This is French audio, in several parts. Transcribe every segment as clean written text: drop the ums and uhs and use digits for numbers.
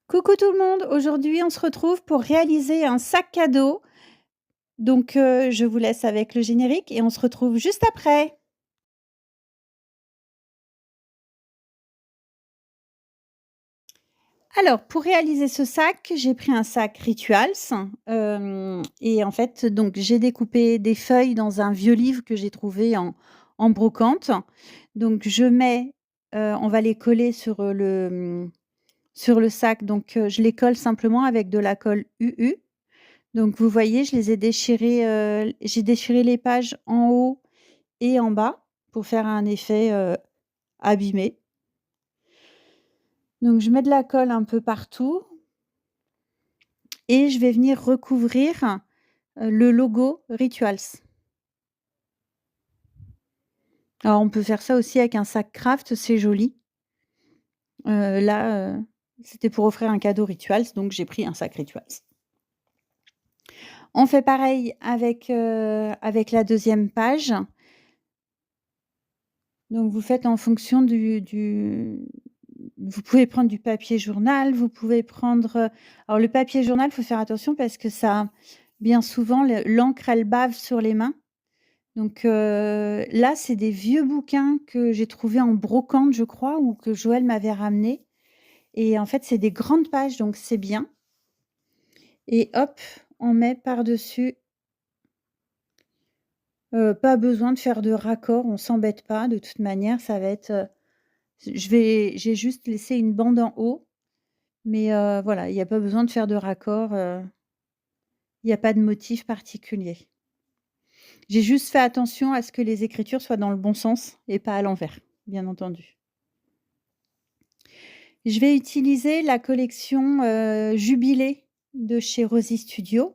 Coucou tout le monde, aujourd'hui on se retrouve pour réaliser un sac cadeau. Donc je vous laisse avec le générique et on se retrouve juste après. Alors pour réaliser ce sac, j'ai pris un sac Rituals, et en fait donc j'ai découpé des feuilles dans un vieux livre que j'ai trouvé en brocante. Donc je mets, on va les coller sur le sac donc je les colle simplement avec de la colle UU. Donc vous voyez, je les ai déchirés, j'ai déchiré les pages en haut et en bas pour faire un effet, abîmé. Donc je mets de la colle un peu partout et je vais venir recouvrir, le logo Rituals. Alors on peut faire ça aussi avec un sac craft, c'est joli. Là, c'était pour offrir un cadeau Rituals, donc j'ai pris un sac Rituals. On fait pareil avec la deuxième page. Donc vous faites en fonction du vous pouvez prendre du papier journal, vous pouvez prendre, alors le papier journal, faut faire attention parce que ça bien souvent l'encre elle bave sur les mains. Donc là, c'est des vieux bouquins que j'ai trouvés en brocante, je crois, ou que Joël m'avait ramenés et en fait, c'est des grandes pages donc c'est bien et hop, on met par-dessus, pas besoin de faire de raccord, on s'embête pas de toute manière, ça va être, j'ai juste laissé une bande en haut. Mais voilà, il y a pas besoin de faire de raccord, il y a pas de motif particulier. J'ai juste fait attention à ce que les écritures soient dans le bon sens et pas à l'envers, bien entendu. Je vais utiliser la collection, Jubilé de chez Rosy Studio.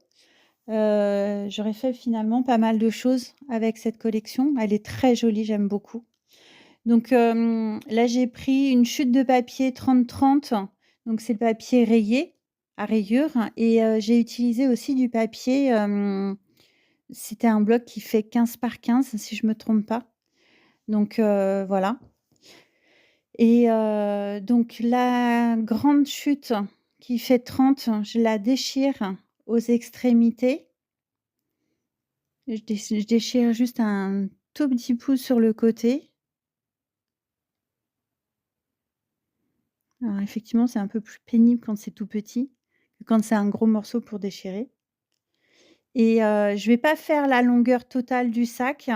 J'aurais fait finalement pas mal de choses avec cette collection. Elle est très jolie, j'aime beaucoup. Donc là, j'ai pris une chute de papier 30-30, donc c'est le papier rayé, à rayures et j'ai utilisé aussi du papier, c'était un bloc qui fait 15 par 15 si je me trompe pas. Donc voilà et donc la grande chute qui fait 30, je la déchire aux extrémités. Je déchire juste un tout petit pouce sur le côté. Alors effectivement, c'est un peu plus pénible quand c'est tout petit que quand c'est un gros morceau pour déchirer et je vais pas faire la longueur totale du sac.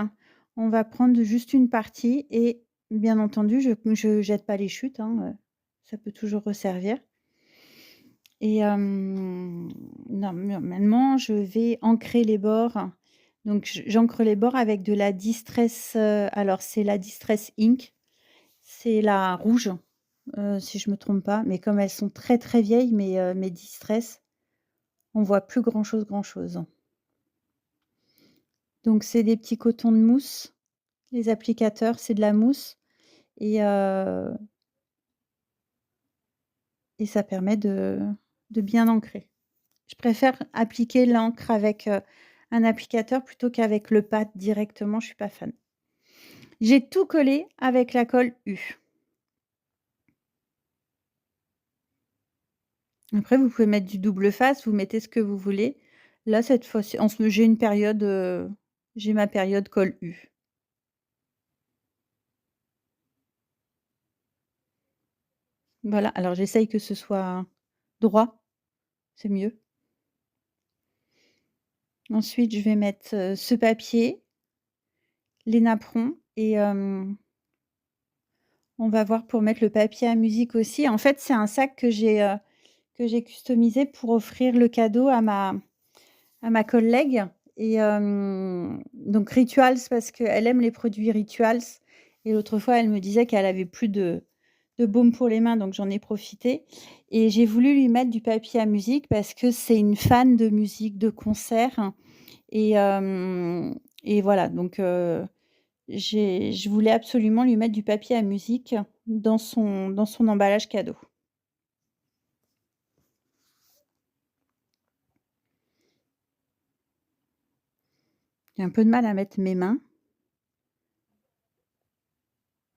On va prendre juste une partie et bien entendu, je jette pas les chutes, hein, ça peut toujours resservir et normalement, je vais ancrer les bords. Donc j'ancre les bords avec de la Distress, alors c'est la Distress Ink, c'est la rouge. Si je me trompe pas, mais comme elles sont très, très vieilles mes Distress, on voit plus grand chose. Donc c'est des petits cotons de mousse, les applicateurs, c'est de la mousse et ça permet de bien ancrer. Je préfère appliquer l'encre avec, un applicateur plutôt qu'avec le pad directement, je suis pas fan. J'ai tout collé avec la colle U. Après vous pouvez mettre du double face, vous mettez ce que vous voulez. Là, cette fois-ci j'ai une période, j'ai ma période colle U. Voilà, alors j'essaye que ce soit droit, c'est mieux. Ensuite, je vais mettre, ce papier, les napperons et on va voir pour mettre le papier à musique aussi. En fait, c'est un sac que j'ai customisé pour offrir le cadeau à ma collègue et donc Rituals parce qu'elle aime les produits Rituals et l'autre fois, elle me disait qu'elle avait plus de baume pour les mains, donc j'en ai profité et j'ai voulu lui mettre du papier à musique parce que c'est une fan de musique, de concert et voilà donc je voulais absolument lui mettre du papier à musique dans son emballage cadeau. J'ai un peu de mal à mettre mes mains.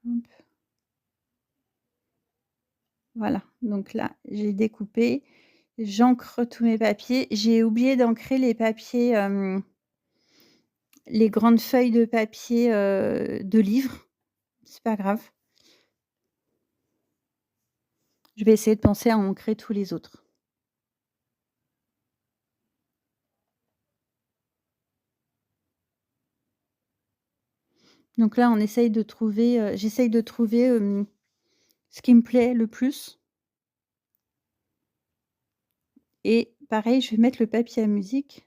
Hop. Voilà, donc là, j'ai découpé, j'encre tous mes papiers. J'ai oublié d'ancrer les papiers, les grandes feuilles de papier, de livres. C'est pas grave. Je vais essayer de penser à ancrer tous les autres. Donc là, on essaye de trouver, j'essaye de trouver, ce qui me plaît le plus et pareil, je vais mettre le papier à musique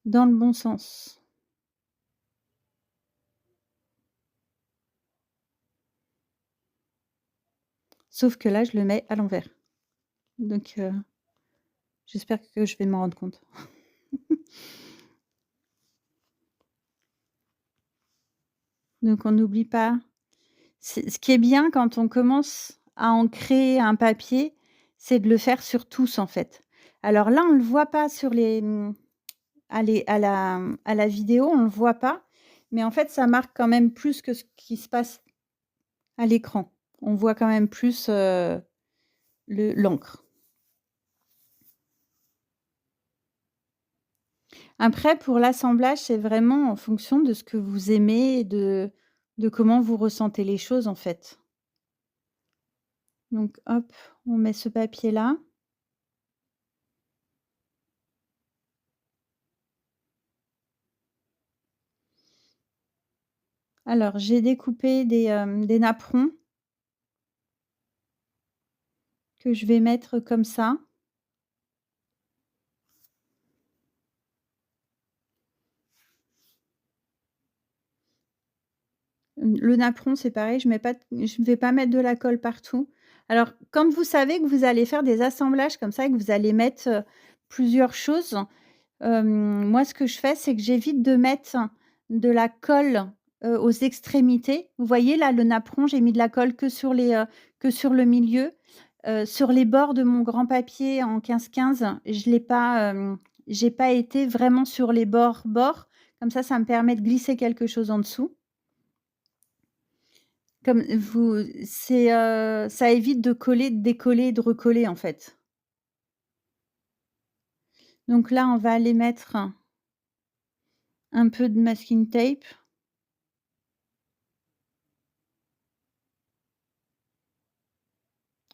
dans le bon sens. Sauf que là, je le mets à l'envers. Donc j'espère que je vais m'en rendre compte. Donc on n'oublie pas. Ce qui est bien quand on commence à ancrer un papier, c'est de le faire sur tous, en fait. Alors là, on le voit pas sur les, à la vidéo, on le voit pas, mais en fait, ça marque quand même plus que ce qui se passe à l'écran. On voit quand même plus, l'encre. Après pour l'assemblage, c'est vraiment en fonction de ce que vous aimez et de comment vous ressentez les choses, en fait. Donc hop, on met ce papier-là. Alors j'ai découpé des napperons que je vais mettre comme ça. Le napperon, c'est pareil, je ne vais pas mettre de la colle partout. Alors, quand vous savez que vous allez faire des assemblages comme ça et que vous allez mettre, plusieurs choses, moi, ce que je fais, c'est que j'évite de mettre de la colle, aux extrémités. Vous voyez là, le napperon, j'ai mis de la colle que sur le milieu. Sur les bords de mon grand papier en 15-15, je l'ai pas, j'ai pas été vraiment sur les bords. Comme ça me permet de glisser quelque chose en dessous. Comme vous c'est, ça évite de coller, de décoller, de recoller, en fait. Donc là, on va aller mettre un peu de masking tape.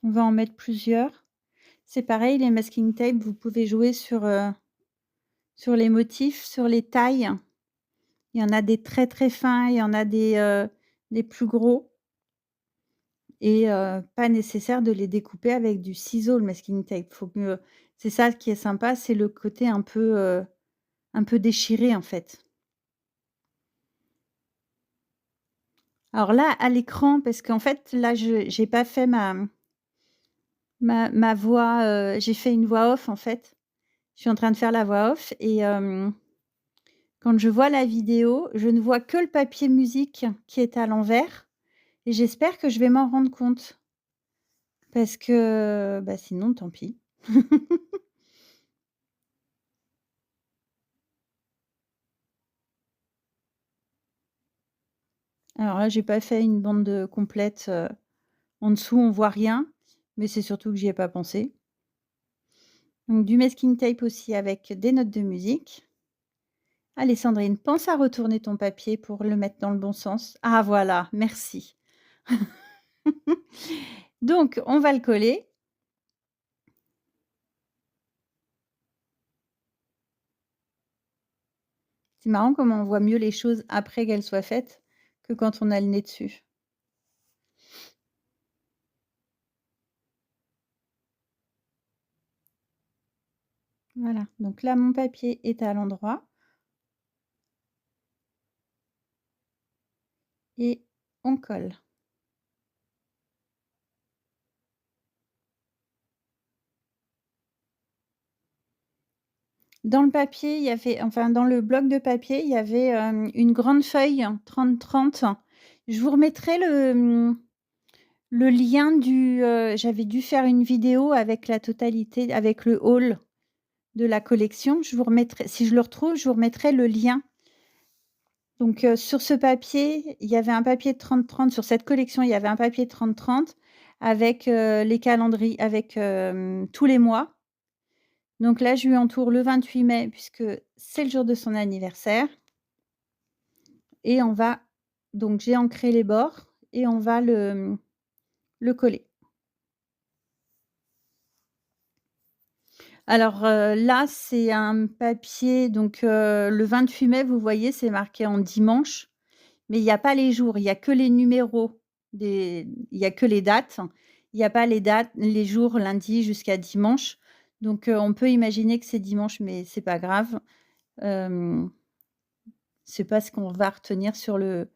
On va en mettre plusieurs. C'est pareil, les masking tape, vous pouvez jouer sur les motifs, sur les tailles. Il y en a des très, très fins, il y en a des plus gros et pas nécessaire de les découper avec du ciseau, le masking tape. Faut que c'est ça qui est sympa, c'est le côté un peu déchiré, en fait. Alors là, à l'écran, parce qu'en fait, là, je j'ai pas fait ma voix, j'ai fait une voix off, en fait. Je suis en train de faire la voix off et quand je vois la vidéo, je ne vois que le papier musique qui est à l'envers et j'espère que je vais m'en rendre compte parce que, bah, sinon tant pis. Alors là, j'ai pas fait une bande, complète, en dessous, on voit rien, mais c'est surtout que j'y ai pas pensé. Donc du masking tape aussi avec des notes de musique. Allez Sandrine, pense à retourner ton papier pour le mettre dans le bon sens. Ah voilà, merci. Donc on va le coller. C'est marrant comment on voit mieux les choses après qu'elles soient faites que quand on a le nez dessus. Voilà, donc là mon papier est à l'endroit et on colle. Dans le papier, il y avait enfin dans le bloc de papier, il y avait, une grande feuille 30-30. Je vous remettrai le lien du, j'avais dû faire une vidéo avec la totalité, avec le haul de la collection. Je vous remettrai, si je le retrouve, je vous remettrai le lien. Donc sur ce papier, il y avait un papier 30-30 sur cette collection, il y avait un papier 30-30 avec, les calendriers avec, tous les mois. Donc là, je lui entoure le 28 mai puisque c'est le jour de son anniversaire et on va donc j'ai ancré les bords et on va le coller. Alors, là, c'est un papier donc, le 28 mai, vous voyez, c'est marqué en dimanche, mais il y a pas les jours, il y a que les numéros il y a que les dates. Il y a pas les jours lundi jusqu'à dimanche. Donc, on peut imaginer que c'est dimanche, mais c'est pas grave. Hem, c'est pas ce qu'on va retenir sur le,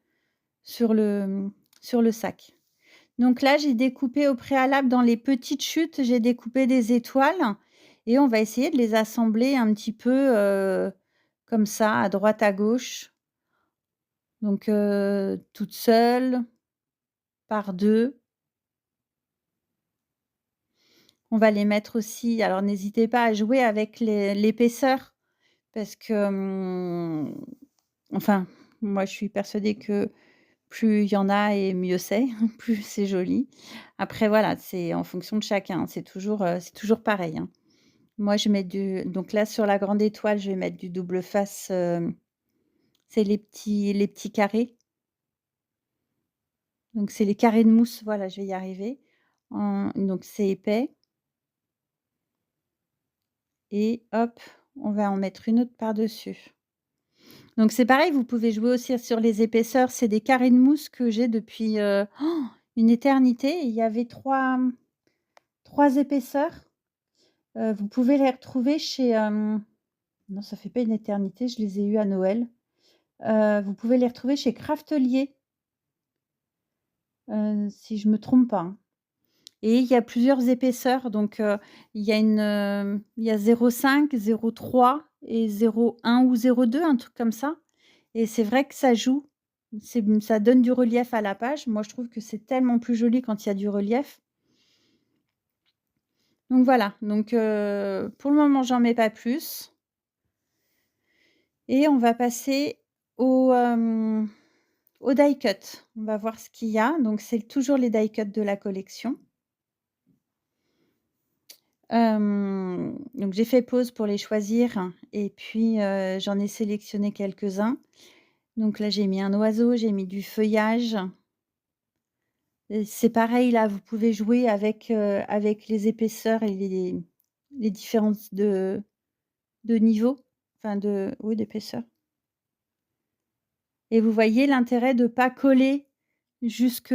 sur le sac. Donc là, j'ai découpé au préalable dans les petites chutes, j'ai découpé des étoiles et on va essayer de les assembler un petit peu, comme ça, à droite, à gauche. Donc, toute seule, par 2. On va les mettre aussi alors n'hésitez pas à jouer avec l'épaisseur parce que, enfin, moi je suis persuadée que plus il y en a et mieux c'est, plus c'est joli. Après voilà, c'est en fonction de chacun, c'est toujours pareil, hein. Moi je mets du donc là sur la grande étoile, je vais mettre du double face, c'est les petits carrés. Donc c'est les carrés de mousse, voilà, je vais y arriver. Donc c'est épais et hop, on va en mettre une autre par-dessus. Donc c'est pareil, vous pouvez jouer aussi sur les épaisseurs. C'est des carrés de mousse que j'ai depuis, une éternité. Il y avait 3 épaisseurs. Vous pouvez les retrouver chez, non, ça fait pas une éternité, je les ai eus à Noël. Vous pouvez les retrouver chez Craftelier, si je me trompe pas, hein. Et il y a plusieurs épaisseurs, donc il y a 0,5, 0,3 et 0,1 ou 0,2, un truc comme ça. Et c'est vrai que ça joue. Ça donne du relief à la page. Moi, je trouve que c'est tellement plus joli quand il y a du relief. Donc voilà, donc pour le moment, j'en mets pas plus et on va passer au die cut. On va voir ce qu'il y a. Donc c'est toujours les die cut de la collection. Donc j'ai fait pause pour les choisir et puis, j'en ai sélectionné quelques-uns. Donc là, j'ai mis un oiseau, j'ai mis du feuillage. Et c'est pareil là, vous pouvez jouer avec les épaisseurs et les différences de niveau, enfin oui, d'épaisseur. Et vous voyez l'intérêt de pas coller jusque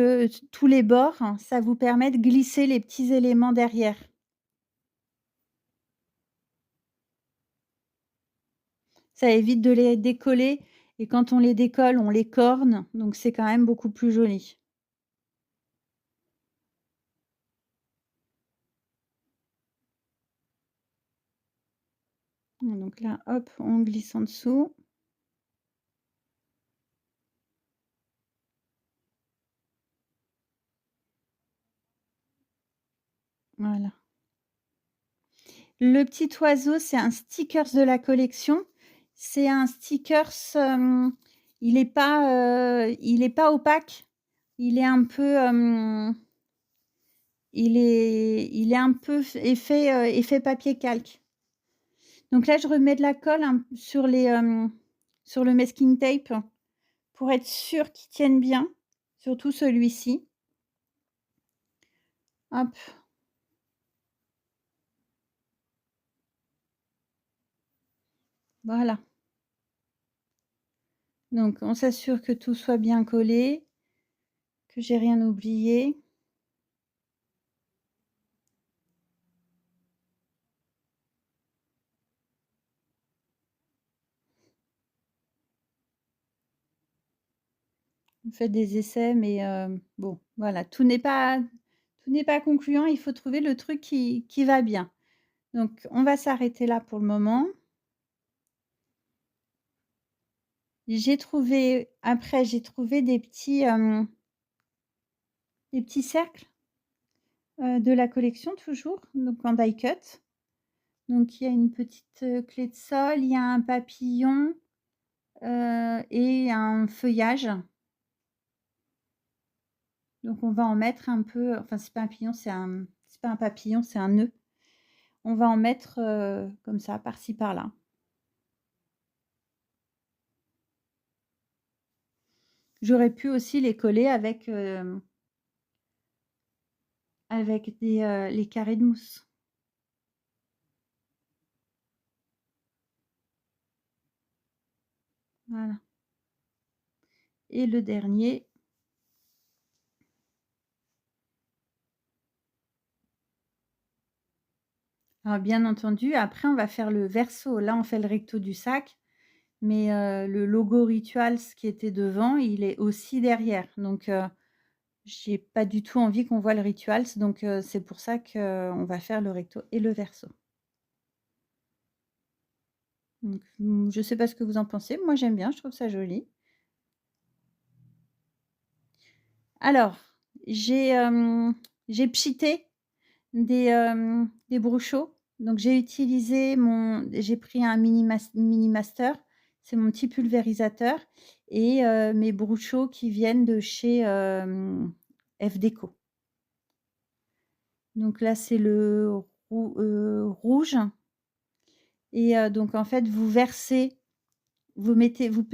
tous les bords, ça vous permet de glisser les petits éléments derrière. Ça évite de les décoller et quand on les décolle, on les corne, donc c'est quand même beaucoup plus joli. Donc là, hop, on glisse en dessous. Voilà. Le petit oiseau, c'est un stickers de la collection. C'est un stickers, il est pas opaque. Il est un peu, il est un peu effet papier calque. Donc là, je remets de la colle sur sur le masking tape pour être sûre qu'il tienne bien, surtout celui-ci. Hop. Voilà. Donc on s'assure que tout soit bien collé, que j'ai rien oublié. Vous faites des essais, mais bon, voilà, tout n'est pas concluant, il faut trouver le truc qui va bien. Donc on va s'arrêter là pour le moment. J'ai trouvé des petits cercles, de la collection toujours, donc en die cut. Donc il y a une petite, clé de sol, il y a un papillon, et un feuillage. Donc on va en mettre un peu, enfin c'est pas un papillon, c'est pas un papillon, c'est un nœud. On va en mettre, comme ça, par-ci par-là. J'aurais pu aussi les coller avec les carrés de mousse. Voilà, et le dernier. Alors bien entendu, après on va faire le verso. Là, on fait le recto du sac, mais le logo Rituals qui était devant, il est aussi derrière. Donc j'ai pas du tout envie qu'on voit le Rituals, donc c'est pour ça qu'on va faire le recto et le verso. Donc je sais pas ce que vous en pensez. Moi, j'aime bien, je trouve ça joli. Alors, j'ai pchité des bruchots. Donc j'ai pris un mini master, c'est mon petit pulvérisateur, et mes bruchots qui viennent de chez, F Déco. Donc là, c'est le rouge, et donc en fait, vous versez, vous mettez votre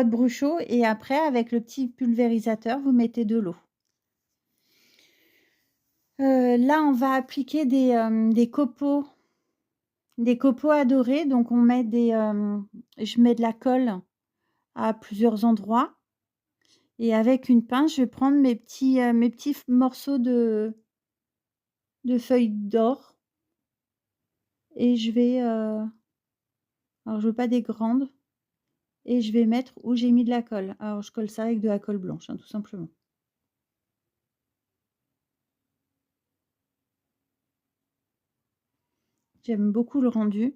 bruchot, et après avec le petit pulvérisateur, vous mettez de l'eau. Là, on va appliquer des copeaux adorés. Donc je mets de la colle à plusieurs endroits, et avec une pince, je vais prendre mes petits morceaux de feuilles d'or, et je vais, alors je veux pas des grandes, et je vais mettre où j'ai mis de la colle. Alors je colle ça avec de la colle blanche, hein, tout simplement. J'aime beaucoup le rendu.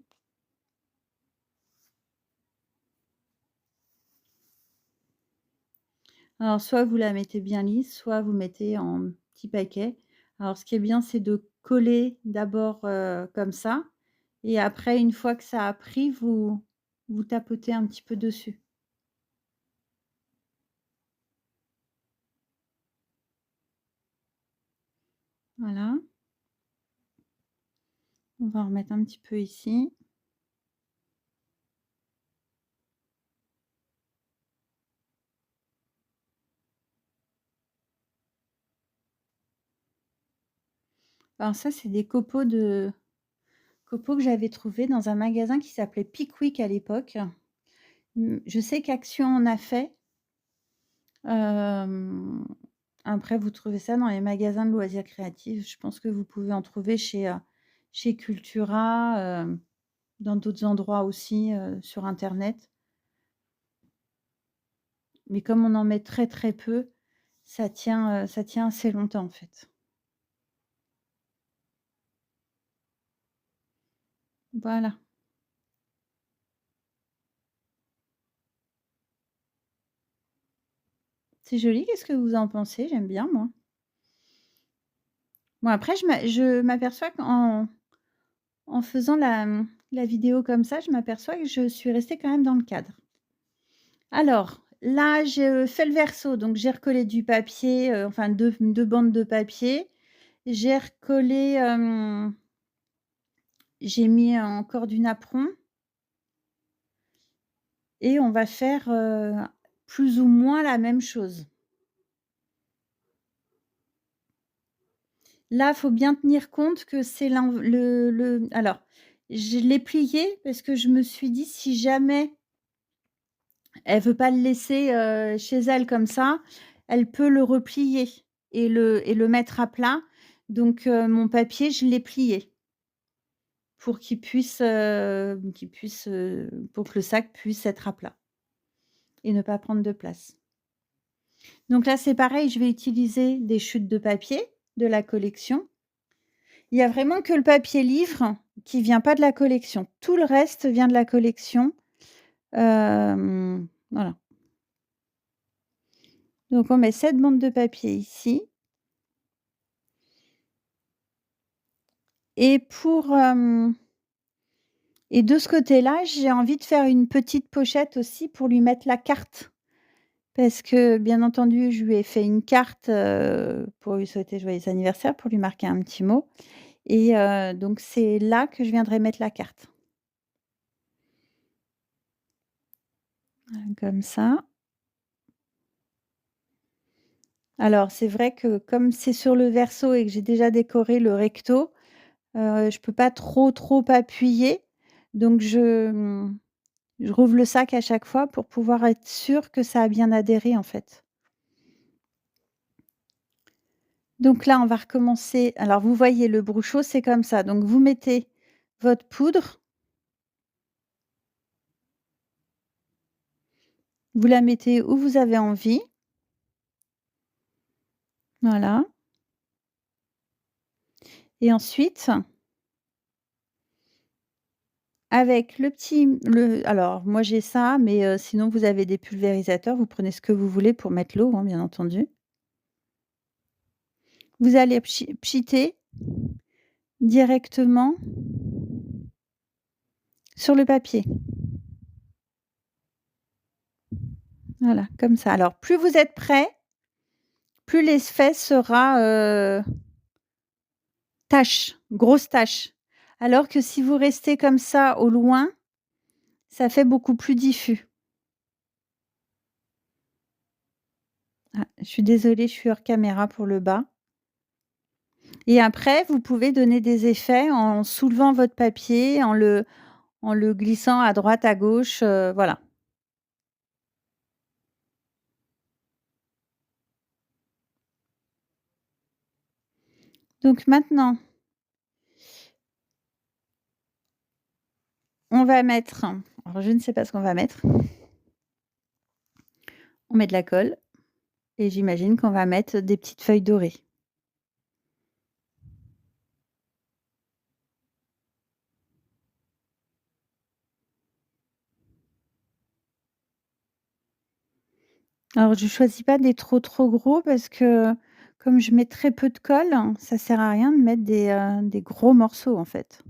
Alors soit vous la mettez bien lisse, soit vous mettez en petits paquets. Alors ce qui est bien, c'est de coller d'abord, comme ça, et après une fois que ça a pris, vous tapotez un petit peu dessus. Voilà. On va en remettre un petit peu ici. Alors ça, c'est des copeaux que j'avais trouvés dans un magasin qui s'appelait Pickwick à l'époque. Je sais qu'Action en a fait. Après vous trouvez ça dans les magasins de loisirs créatifs. Je pense que vous pouvez en trouver chez Cultura, dans d'autres endroits aussi, sur internet. Mais comme on en met très, très peu, ça tient assez longtemps, en fait. Voilà. C'est joli, qu'est-ce que vous en pensez? J'aime bien, moi. Bon, après je m'aperçois qu'en faisant la vidéo comme ça, je m'aperçois que je suis restée quand même dans le cadre. Alors, là, je fais le verso, donc j'ai recollé du papier, enfin 2 bandes de papier. J'ai recollé, j'ai mis encore du napperon, et on va faire, plus ou moins la même chose. Là, il faut bien tenir compte que c'est alors, je l'ai plié parce que je me suis dit: «Si jamais elle veut pas le laisser, chez elle comme ça, elle peut le replier et le mettre à plat». Donc mon papier, je l'ai plié pour pour que le sac puisse être à plat et ne pas prendre de place. Donc là, c'est pareil, je vais utiliser des chutes de papier de la collection. Il y a vraiment que le papier livre qui vient pas de la collection. Tout le reste vient de la collection. Voilà. Donc on met cette bande de papier ici. Et de ce côté-là, j'ai envie de faire une petite pochette aussi pour lui mettre la carte parce que, bien entendu, je lui ai fait une carte, pour lui souhaiter joyeux anniversaire, pour lui marquer un petit mot et donc c'est là que je viendrai mettre la carte. Comme ça. Alors c'est vrai que comme c'est sur le verso et que j'ai déjà décoré le recto, je peux pas trop, trop appuyer donc je rouvre le sac à chaque fois pour pouvoir être sûre que ça a bien adhéré, en fait. Donc là, on va recommencer. Alors vous voyez le brushot, c'est comme ça. Donc vous mettez votre poudre, vous la mettez où vous avez envie. Voilà et ensuite, avec le alors moi j'ai ça, mais sinon vous avez des pulvérisateurs, vous prenez ce que vous voulez pour mettre l'eau, hein, bien entendu. Vous allez pchiter directement sur le papier. Voilà, comme ça. Alors plus vous êtes près, plus l'effet sera, tache, grosse tache. Alors que si vous restez comme ça au loin, ça fait beaucoup plus diffus. Ah, je suis désolée, je suis hors caméra pour le bas et après vous pouvez donner des effets en soulevant votre papier, en le glissant à droite, à gauche, voilà. Donc maintenant, on va mettre alors je ne sais pas ce qu'on va mettre. On met de la colle et j'imagine qu'on va mettre des petites feuilles dorées. Alors je choisis pas des trop, trop gros parce que comme je mets très peu de colle, ça sert à rien de mettre des gros morceaux, en fait.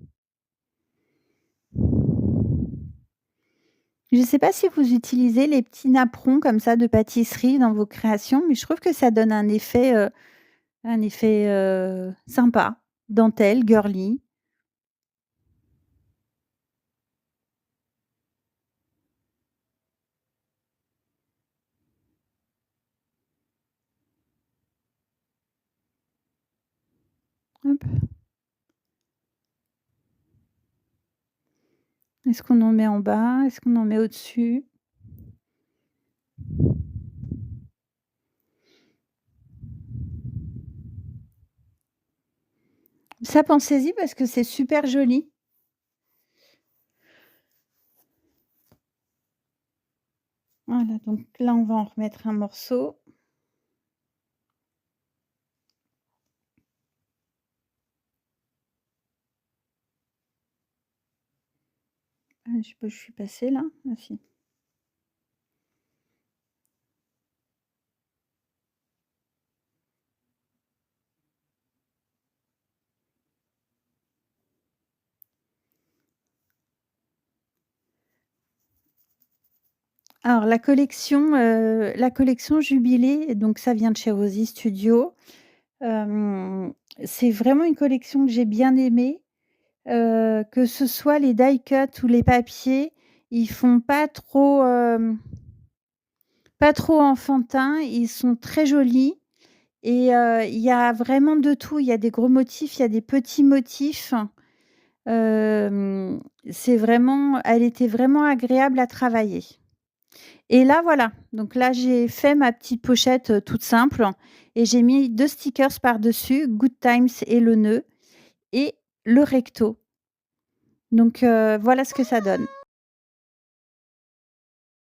Je ne sais pas si vous utilisez les petits napperons comme ça de pâtisserie dans vos créations, mais je trouve que ça donne un effet sympa, dentelle, girly. Hop. Est-ce qu'on en met en bas? Est-ce qu'on en met au-dessus? Ça, pensez-y parce que c'est super joli. Voilà, donc là, on va en remettre un morceau. Ah, je sais pas où je suis passée là? Ah si. Alors la collection Jubilé, donc ça vient de chez Rosy Studio. Hem, c'est vraiment une collection que j'ai bien aimée, que ce soit les die cut ou les papiers, ils font pas trop enfantins, ils sont très jolis et il y a vraiment de tout. Il y a des gros motifs, il y a des petits motifs. Hem, elle était vraiment agréable à travailler. Et là, voilà, donc là, j'ai fait ma petite pochette, toute simple et j'ai mis 2 stickers par-dessus, Good Times et le nœud et le recto. Donc voilà ce que ça donne.